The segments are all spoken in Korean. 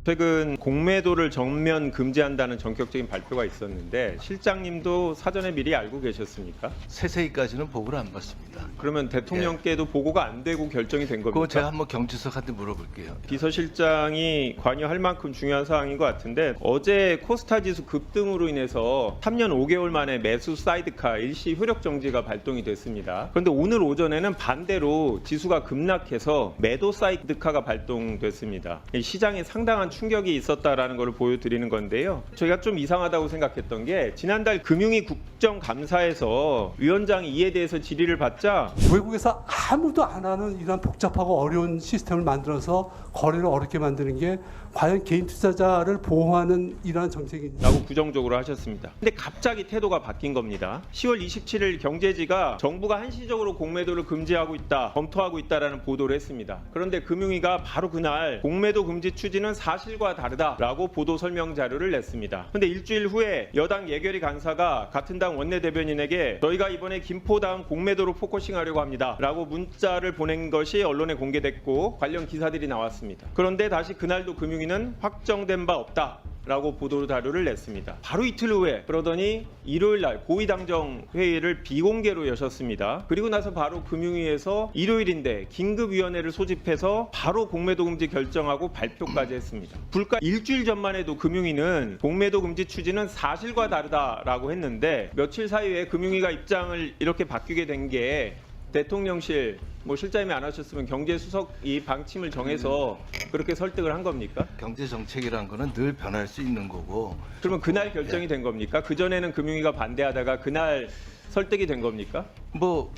최근 공매도를 전면 금지한다는 전격적인 발표가 있었는데 실장님도 사전에 미리 알고 계셨습니까? 세세히까지는 보고를 안 받습니다. 그러면 대통령께도 보고가 안 되고 결정이 된 겁니까? 그거 제가 한번 경제석한테 물어볼게요. 비서실장이 관여할 만큼 중요한 사항인 것 같은데 어제 코스타 지수 급등으로 인해서 3년 5개월 만에 매수 사이드카 일시 효력 정지가 발동이 됐습니다. 그런데 오늘 오전에는 반대로 지수가 급락해서 매도 사이드카가 발동됐습니다. 시장에 상당한 충격이 있었다라는 것을 보여드리는 건데요. 저희가 좀 이상하다고 생각했던 게 지난달 금융위 국정감사에서 위원장이 이에 대해서 질의를 받자 외국에서 아무도 안 하는 이런 복잡하고 어려운 시스템을 만들어서 거래를 어렵게 만드는 게 과연 개인 투자자를 보호하는 이러한 정책인지 라고 부정적으로 하셨습니다. 근데 갑자기 태도가 바뀐 겁니다. 10월 27일 경제지가 정부가 한시적으로 공매도를 금지하고 있다, 검토하고 있다라는 보도를 했습니다. 그런데 금융위가 바로 그날 공매도 금지 추진은 사실과 다르다라고 보도 설명 자료를 냈습니다. 근데 일주일 후에 여당 예결위 간사가 같은 당 원내대변인에게 저희가 이번에 김포당 공매도로 포커싱하려고 합니다 라고 문자를 보낸 것이 언론에 공개됐고 관련 기사들이 나왔습니다. 그런데 다시 그날도 금융위는 확정된 바 없다 라고 보도 자료를 냈습니다. 바로 이틀 후에 그러더니 일요일 날 고위당정 회의를 비공개로 여셨습니다. 그리고 나서 바로 금융위에서 일요일인데 긴급위원회를 소집해서 바로 공매도 금지 결정하고 발표까지 했습니다. 불과 일주일 전만 해도 금융위는 공매도 금지 추진은 사실과 다르다라고 했는데 며칠 사이에 금융위가 입장을 이렇게 바뀌게 된 게 대통령실 실장님이 안 하셨으면 경제수석이 방침을 정해서 그렇게 설득을 한 겁니까? 경제 정책이란 거는 늘 변할 수 있는 거고. 그러면 그날 결정이 된 겁니까? 그전에는 금융위가 반대하다가 그날 설득이 된 겁니까? 뭐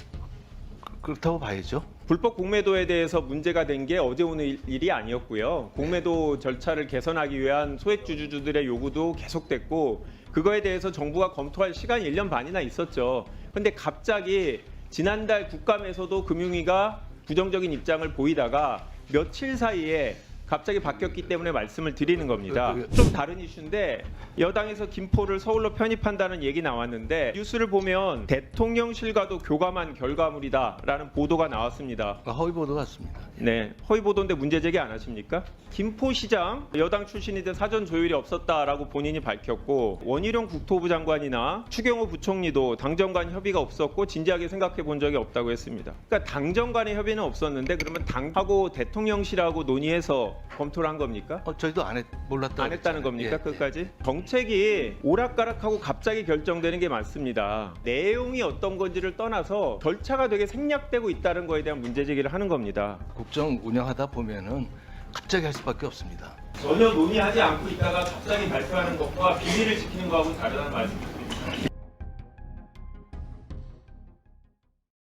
그렇다고 봐야죠. 불법 공매도에 대해서 문제가 된 게 어제 오늘 일이 아니었고요. 공매도 절차를 개선하기 위한 소액주주들의 요구도 계속됐고 그거에 대해서 정부가 검토할 시간이 1년 반이나 있었죠. 그런데 갑자기 지난달 국감에서도 금융위가 부정적인 입장을 보이다가 며칠 사이에 갑자기 바뀌었기 때문에 말씀을 드리는 겁니다. 좀 다른 이슈인데 여당에서 김포를 서울로 편입한다는 얘기 나왔는데 뉴스를 보면 대통령실과도 교감한 결과물이다라는 보도가 나왔습니다. 허위 보도 같습니다. 네, 허위 보도인데 문제 제기 안 하십니까? 김포시장 여당 출신인데 사전 조율이 없었다라고 본인이 밝혔고 원희룡 국토부 장관이나 추경호 부총리도 당정 간 협의가 없었고 진지하게 생각해 본 적이 없다고 했습니다. 그러니까 당정 간의 협의는 없었는데 그러면 당하고 대통령실하고 논의해서 검토를 한 겁니까? 저희도 몰랐다고 안 했다는 겁니까? 예, 끝까지? 정책이 오락가락하고 갑자기 결정되는 게 맞습니다. 내용이 어떤 건지를 떠나서 절차가 되게 생략되고 있다는 거에 대한 문제 제기를 하는 겁니다. 국정 운영하다 보면은 갑자기 할 수밖에 없습니다. 전혀 논의하지 않고 있다가 갑자기 발표하는 것과 비밀을 지키는 거하고는 다르다는 말씀입니다.